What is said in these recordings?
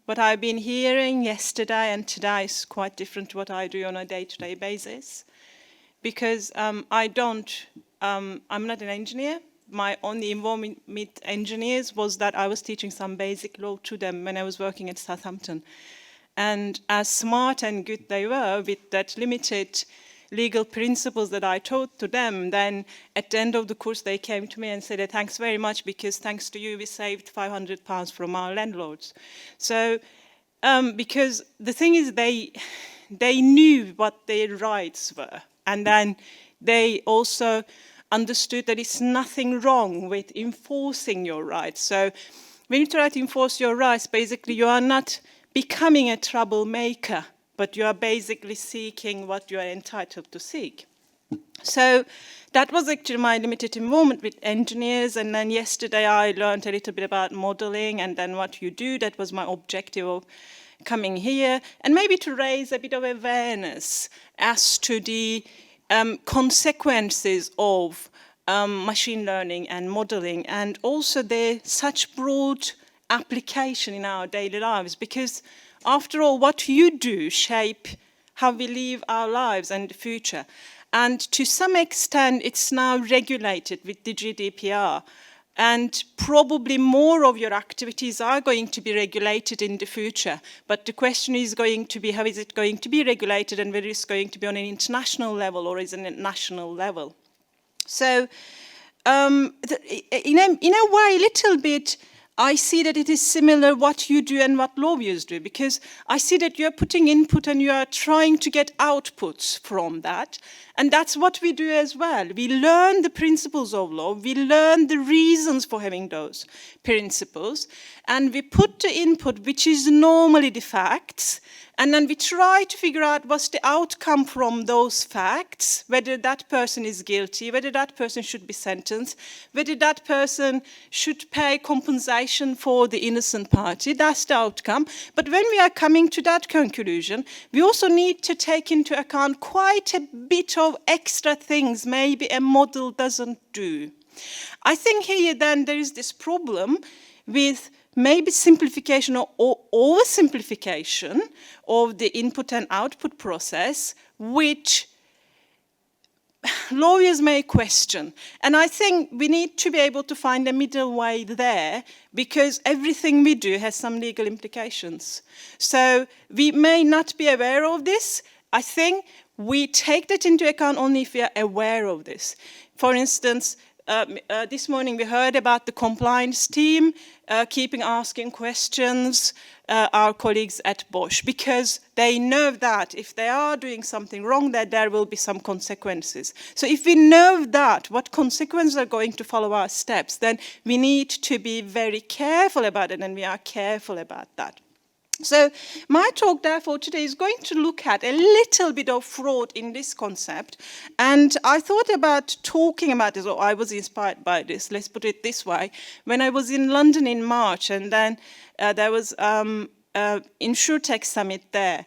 what I've been hearing yesterday and today is quite different to what I do on a day-to-day basis. Because I'm not an engineer. My only involvement with engineers was that I was teaching some basic law to them when I was working at Southampton. And as smart and good they were with that limited legal principles that I taught to them, then at the end of the course they came to me and said, thanks very much, because thanks to you we saved £500 from our landlords. So, because the thing is they knew what their rights were, and then they also understood that it's nothing wrong with enforcing your rights. So when you try to enforce your rights, basically you are not becoming a troublemaker, but you are basically seeking what you are entitled to seek. So that was actually my limited involvement with engineers, and then yesterday I learned a little bit about modeling and then what you do. That was my objective of coming here, and maybe to raise a bit of awareness as to the consequences of machine learning and modeling, and also their such broad application in our daily lives, because after all, what you do shape how we live our lives and the future. And to some extent, it's now regulated with the GDPR. And probably more of your activities are going to be regulated in the future. But the question is going to be, how is it going to be regulated, and whether it's going to be on an international level or is it a national level. So in a way, a little bit, I see that it is similar what you do and what lawyers do, because I see that you're putting input and you are trying to get outputs from that. And that's what we do as well. We learn the principles of law, we learn the reasons for having those principles, and we put the input, which is normally the facts, and then we try to figure out what's the outcome from those facts, whether that person is guilty, whether that person should be sentenced, whether that person should pay compensation for the innocent party. That's the outcome. But when we are coming to that conclusion, we also need to take into account quite a bit of extra things maybe a model doesn't do. I think here then there is this problem with maybe simplification or oversimplification of the input and output process, which lawyers may question. And I think we need to be able to find a middle way there, because everything we do has some legal implications. So we may not be aware of this. I think we take that into account only if we are aware of this. For instance, this morning we heard about the compliance team keeping asking questions, our colleagues at Bosch, because they know that if they are doing something wrong, that there will be some consequences. So if we know that, what consequences are going to follow our steps, then we need to be very careful about it, and we are careful about that. So my talk, therefore, today is going to look at a little bit of fraud in this concept. And I thought about talking about this, or I was inspired by this, let's put it this way. When I was in London in March, and then there was InsurTech Summit there.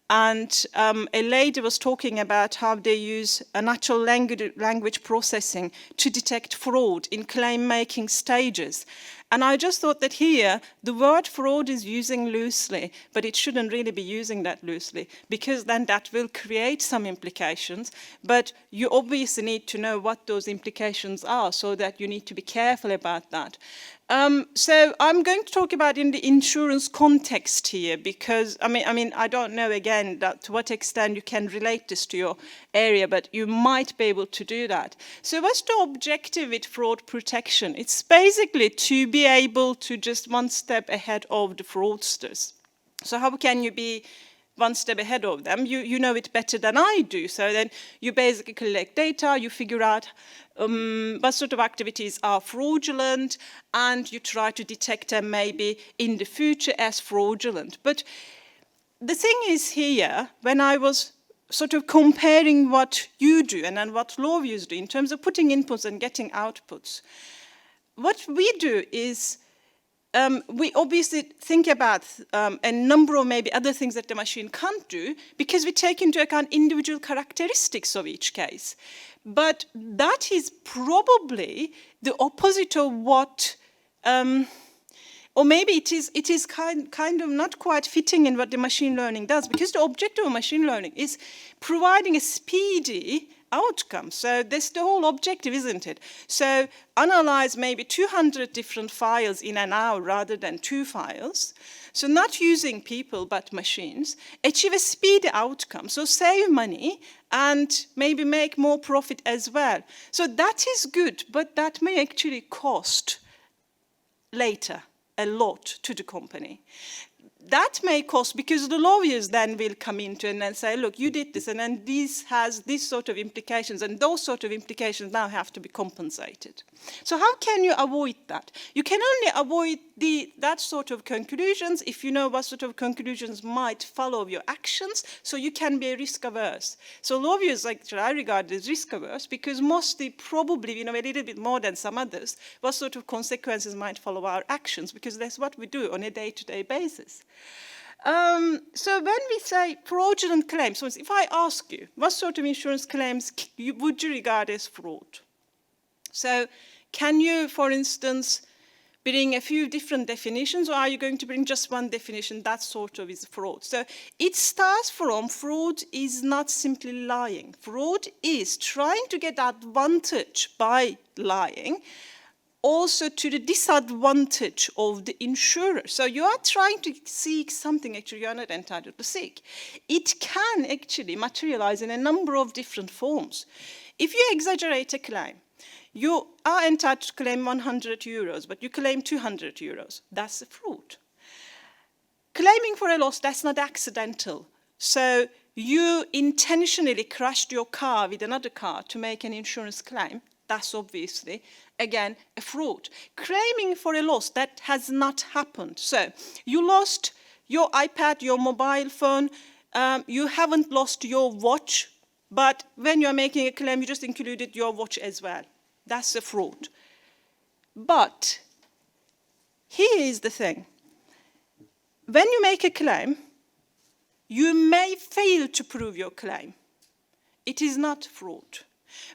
And a lady was talking about how they use a natural language processing to detect fraud in claim-making stages. And I just thought that here, the word fraud is using loosely, but it shouldn't really be using that loosely, because then that will create some implications. But you obviously need to know what those implications are, so that you need to be careful about that. So I'm going to talk about in the insurance context here, because I mean, I don't know again that to what extent you can relate this to your area, but you might be able to do that. So what's the objective with fraud protection? It's basically to be able to just one step ahead of the fraudsters. So how can you be one step ahead of them? You know it better than I do. So then you basically collect data, you figure out what sort of activities are fraudulent, and you try to detect them maybe in the future as fraudulent. But the thing is here, when I was sort of comparing what you do and then what lawyers do in terms of putting inputs and getting outputs, what we do is we obviously think about a number of maybe other things that the machine can't do, because we take into account individual characteristics of each case. But that is probably the opposite of what Or maybe it is kind of not quite fitting in what the machine learning does, because the objective of machine learning is providing a speedy outcome. So that's the whole objective, isn't it? So analyze maybe 200 different files in an hour rather than 2 files. So not using people but machines, achieve a speedy outcome, so save money and maybe make more profit as well. So that is good, but that may actually cost later a lot to the company. That may cost, because the lawyers then will come into and then say, look, you did this, and then this has this sort of implications, and those sort of implications now have to be compensated. So how can you avoid that? You can only avoid that sort of conclusions if you know what sort of conclusions might follow your actions, so you can be risk averse. So lawyers, actually, I regard as risk averse because mostly probably, a little bit more than some others, what sort of consequences might follow our actions, because that's what we do on a day-to-day basis. So when we say fraudulent claims, so if I ask you, what sort of insurance claims would you regard as fraud? So can you, for instance, bring a few different definitions, or are you going to bring just one definition? That sort of is fraud. So it starts from fraud is not simply lying. Fraud is trying to get advantage by lying, also to the disadvantage of the insurer. So you are trying to seek something actually you are not entitled to seek. It can actually materialize in a number of different forms. If you exaggerate a claim, you are entitled to claim 100 euros, but you claim 200 euros. That's a fraud. Claiming for a loss, that's not accidental. So you intentionally crashed your car with another car to make an insurance claim. That's obviously, again, a fraud. Claiming for a loss, that has not happened. So you lost your iPad, your mobile phone, you haven't lost your watch, but when you're making a claim, you just included your watch as well. That's a fraud. But here is the thing. When you make a claim, you may fail to prove your claim. It is not fraud.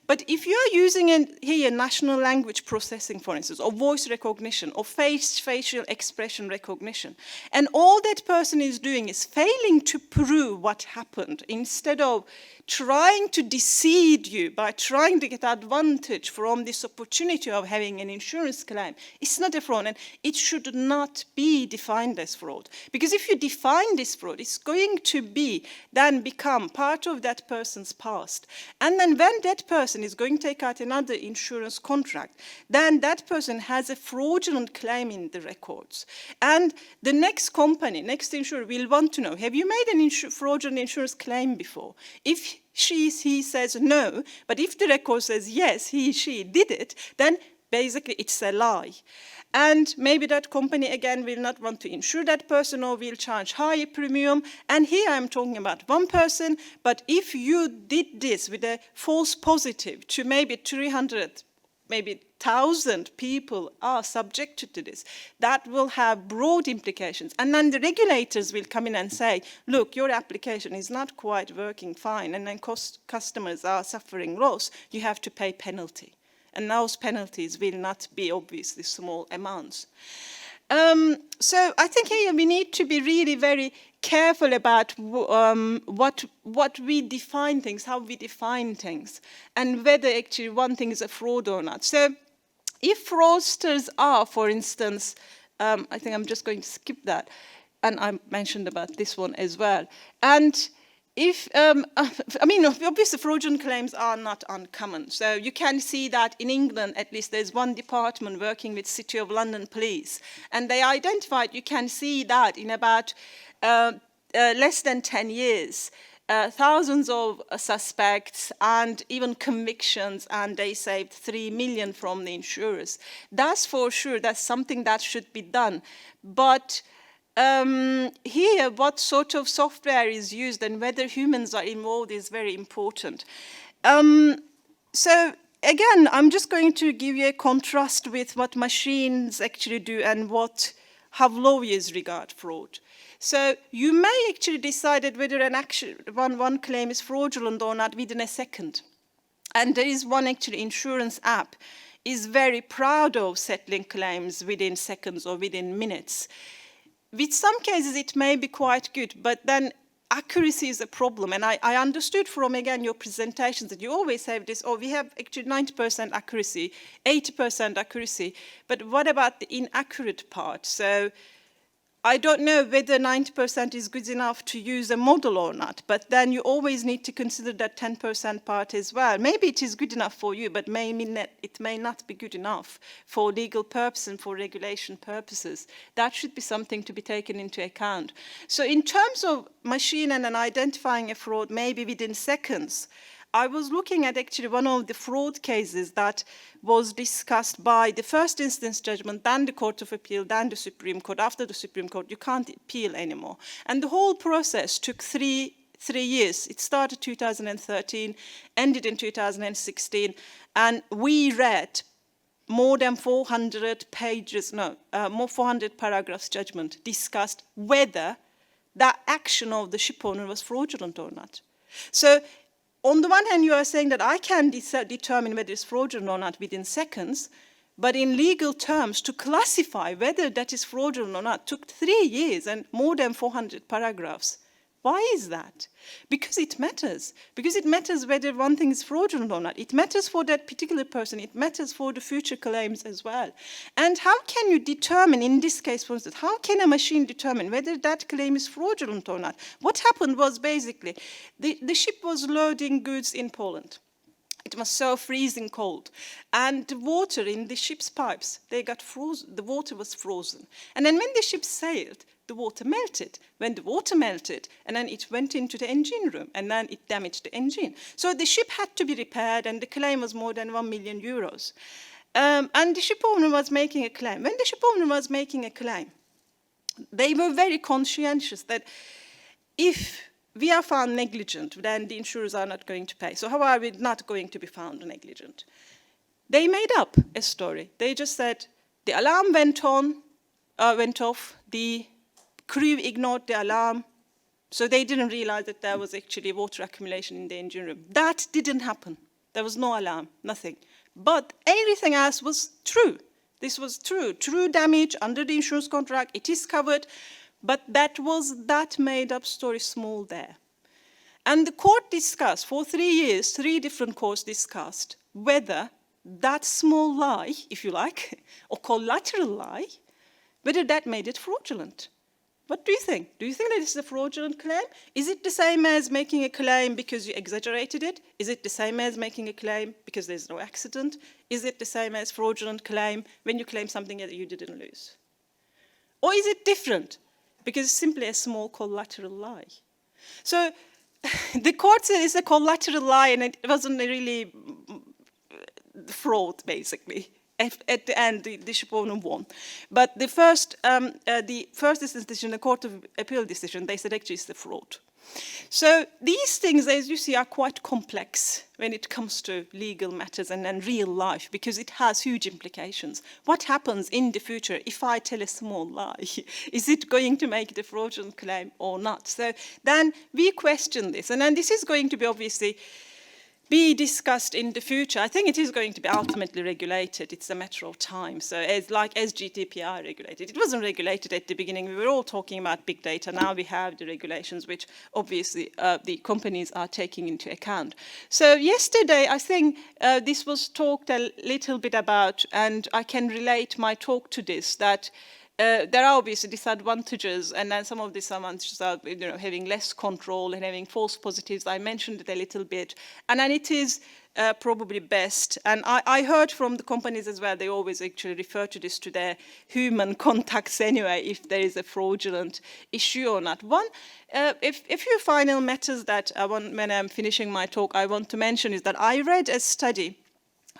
But if you are using here natural language processing, for instance, or voice recognition, or facial expression recognition, and all that person is doing is failing to prove what happened, instead of trying to deceive you by trying to get advantage from this opportunity of having an insurance claim, it's not a fraud, and it should not be defined as fraud. Because if you define this fraud, it's going to then become part of that person's past. And then when that person is going to take out another insurance contract, then that person has a fraudulent claim in the records. And the next company, next insurer will want to know, have you made an fraudulent insurance claim before? If he says no, but if the record says yes, she did it, then basically it's a lie. And maybe that company, again, will not want to insure that person or will charge higher premium. And here I'm talking about one person, but if you did this with a false positive to maybe 300, maybe 1,000 people are subjected to this, that will have broad implications. And then the regulators will come in and say, look, your application is not quite working fine, and then customers are suffering loss, you have to pay penalty. And those penalties will not be obviously small amounts. So I think here we need to be really very careful about what we define things, how we define things, and whether actually one thing is a fraud or not. So if fraudsters are, for instance, I think I'm just going to skip that, and I mentioned about this one as well. And if, obviously fraudulent claims are not uncommon. So you can see that in England, at least there's one department working with City of London Police. And they identified, you can see that in about less than 10 years, thousands of suspects and even convictions, and they saved 3 million from the insurers. That's for sure, that's something that should be done. But here, what sort of software is used and whether humans are involved is very important. So again, I'm just going to give you a contrast with what machines actually do and how lawyers regard fraud. So you may actually decide whether one claim is fraudulent or not within a second. And there is one actually insurance app is very proud of settling claims within seconds or within minutes. With some cases, it may be quite good, but then accuracy is a problem. And I understood from, again, your presentations that you always have this, oh, we have actually 90% accuracy, 80% accuracy, but what about the inaccurate part? So I don't know whether 90% is good enough to use a model or not, but then you always need to consider that 10% part as well. Maybe it is good enough for you, but it may not be good enough for legal purposes and for regulation purposes. That should be something to be taken into account. So in terms of machine and identifying a fraud, maybe within seconds, I was looking at actually one of the fraud cases that was discussed by the first instance judgment, then the Court of Appeal, then the Supreme Court. After the Supreme Court, you can't appeal anymore. And the whole process took three years. It started 2013, ended in 2016, and we read more than 400 pages, more 400 paragraphs judgment discussed whether that action of the ship owner was fraudulent or not. So on the one hand, you are saying that I can determine whether it's fraudulent or not within seconds, but in legal terms, to classify whether that is fraudulent or not took 3 years and more than 400 paragraphs. Why is that? Because it matters. Because it matters whether one thing is fraudulent or not. It matters for that particular person. It matters for the future claims as well. And how can you determine, in this case, for instance, how can a machine determine whether that claim is fraudulent or not? What happened was basically the ship was loading goods in Poland. It was so freezing cold. And the water in the ship's pipes, they got frozen. The water was frozen. And then when the ship sailed, the water melted. When the water melted, and then it went into the engine room, and then it damaged the engine. So the ship had to be repaired, and the claim was more than 1 million euros. And the ship owner was making a claim. When the ship owner was making a claim, they were very conscientious that if we are found negligent, then the insurers are not going to pay. So how are we not going to be found negligent? They made up a story. They just said the alarm went off, the crew ignored the alarm, so they didn't realize that there was actually water accumulation in the engine room. That didn't happen. There was no alarm, nothing. But everything else was true. This was true. True damage under the insurance contract, it is covered, but that was that made-up story small there. And the court discussed, for 3 years, 3 different courts discussed whether that small lie, if you like, or collateral lie, whether that made it fraudulent. What do you think? Do you think that it's a fraudulent claim? Is it the same as making a claim because you exaggerated it? Is it the same as making a claim because there's no accident? Is it the same as fraudulent claim when you claim something that you didn't lose? Or is it different because it's simply a small collateral lie? So the court said it's a collateral lie and it wasn't really fraud, basically. At the end, the ship owner won. But the first decision, the Court of Appeal decision, they said actually it's the fraud. So these things, as you see, are quite complex when it comes to legal matters and real life, because it has huge implications. What happens in the future if I tell a small lie? Is it going to make the fraudulent claim or not? So then we question this. And then this is going to be obviously be discussed in the future. I think it is going to be ultimately regulated. It's a matter of time. So as GDPR regulated. It wasn't regulated at the beginning. We were all talking about big data. Now we have the regulations, which obviously the companies are taking into account. So yesterday, I think this was talked a little bit about, and I can relate my talk to this, that there are obviously disadvantages, and then some of these disadvantages are, having less control and having false positives. I mentioned it a little bit, and then it is probably best. And I heard from the companies as well. They always actually refer to this to their human contacts anyway, if there is a fraudulent issue or not. One, if few final matters that when I'm finishing my talk, I want to mention is that I read a study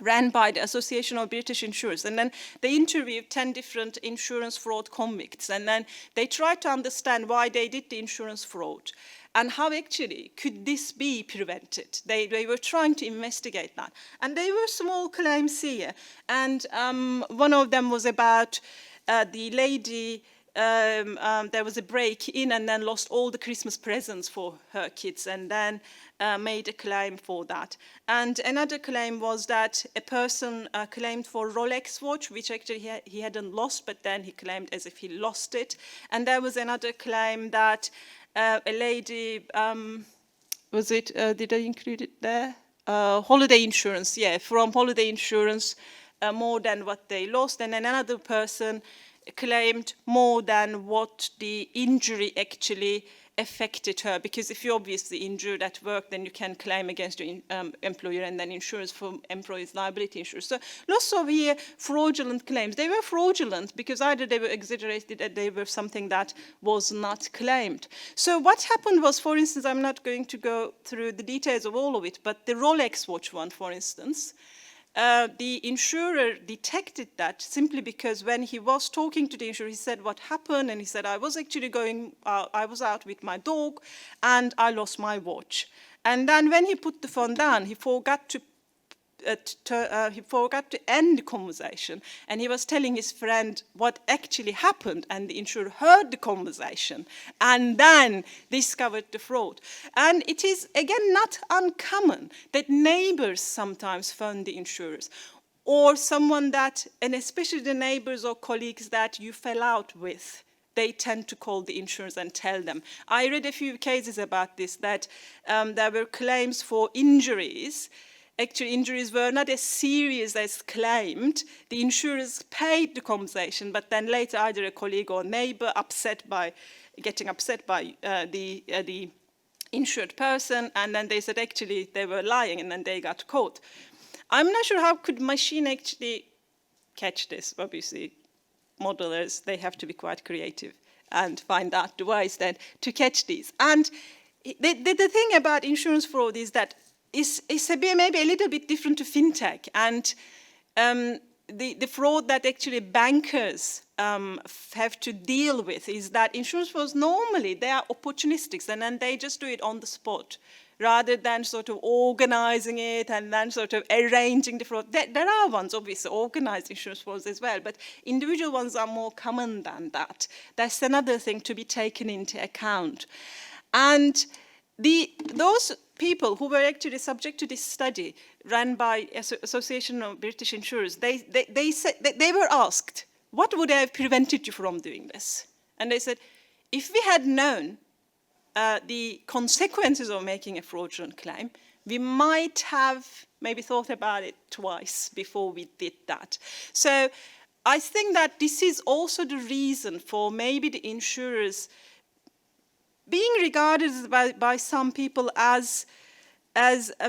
ran by the Association of British Insurers, and then they interviewed 10 different insurance fraud convicts, and then they tried to understand why they did the insurance fraud and how actually could this be prevented. They were trying to investigate that, and they were small claims here, and one of them was about the lady there was a break-in and then lost all the Christmas presents for her kids, and then made a claim for that. And another claim was that a person claimed for Rolex watch, which actually he hadn't lost, but then he claimed as if he lost it. And there was another claim that a lady, did I include it there? Holiday insurance, yeah, from holiday insurance, more than what they lost. And then another person claimed more than what the injury actually affected her, because if you're obviously injured at work, then you can claim against your employer, and then insurance for employees' liability insurance. So lots of here fraudulent claims. They were fraudulent because either they were exaggerated or they were something that was not claimed. So what happened was, for instance, I'm not going to go through the details of all of it, but the Rolex watch one, for instance, the insurer detected that simply because when he was talking to the insurer, he said what happened, and he said, I was actually I was out with my dog and I lost my watch. And then when he put the phone down, he forgot to end the conversation, and he was telling his friend what actually happened, and the insurer heard the conversation and then discovered the fraud. And it is, again, not uncommon that neighbors sometimes phone the insurers, or someone that, and especially the neighbors or colleagues that you fell out with, they tend to call the insurers and tell them. I read a few cases about this, that there were claims for injuries. Actually, injuries were not as serious as claimed. The insurers paid the compensation, but then later either a colleague or neighbor getting upset by the insured person, and then they said actually they were lying, and then they got caught. I'm not sure how could machine actually catch this. Obviously, modelers, they have to be quite creative and find out the ways then to catch these. And the thing about insurance fraud is that is maybe a little bit different to fintech, and the fraud that actually bankers have to deal with is that insurance frauds normally they are opportunistic, and then they just do it on the spot rather than sort of organizing it and then sort of arranging the fraud. There are ones, obviously, organized insurance frauds as well, but individual ones are more common than that. That's another thing to be taken into account. And those people who were actually subject to this study run by Association of British Insurers, they said, they were asked, what would have prevented you from doing this? And they said, if we had known the consequences of making a fraudulent claim, we might have maybe thought about it twice before we did that. So I think that this is also the reason for maybe the insurers being regarded by some people as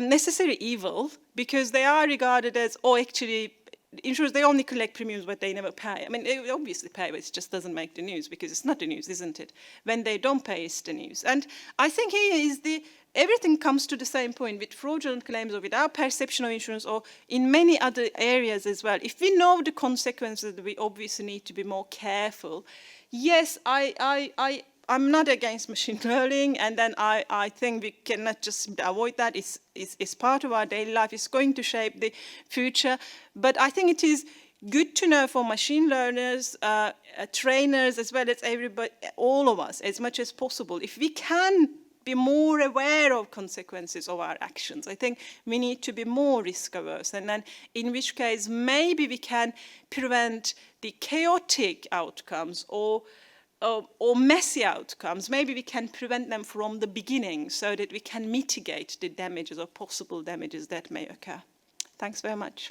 necessary evil, because they are regarded as, oh, actually, insurers, they only collect premiums, but they never pay. I mean, they obviously pay, but it just doesn't make the news, because it's not the news, isn't it? When they don't pay, it's the news. And I think here is everything comes to the same point with fraudulent claims or with our perception of insurance, or in many other areas as well. If we know the consequences, we obviously need to be more careful. Yes, I'm not against machine learning, and then I think we cannot just avoid that. It's part of our daily life. It's going to shape the future. But I think it is good to know for machine learners, trainers, as well as everybody, all of us, as much as possible, if we can be more aware of consequences of our actions. I think we need to be more risk averse, and then in which case maybe we can prevent the chaotic outcomes or messy outcomes. Maybe we can prevent them from the beginning so that we can mitigate the damages or possible damages that may occur. Thanks very much.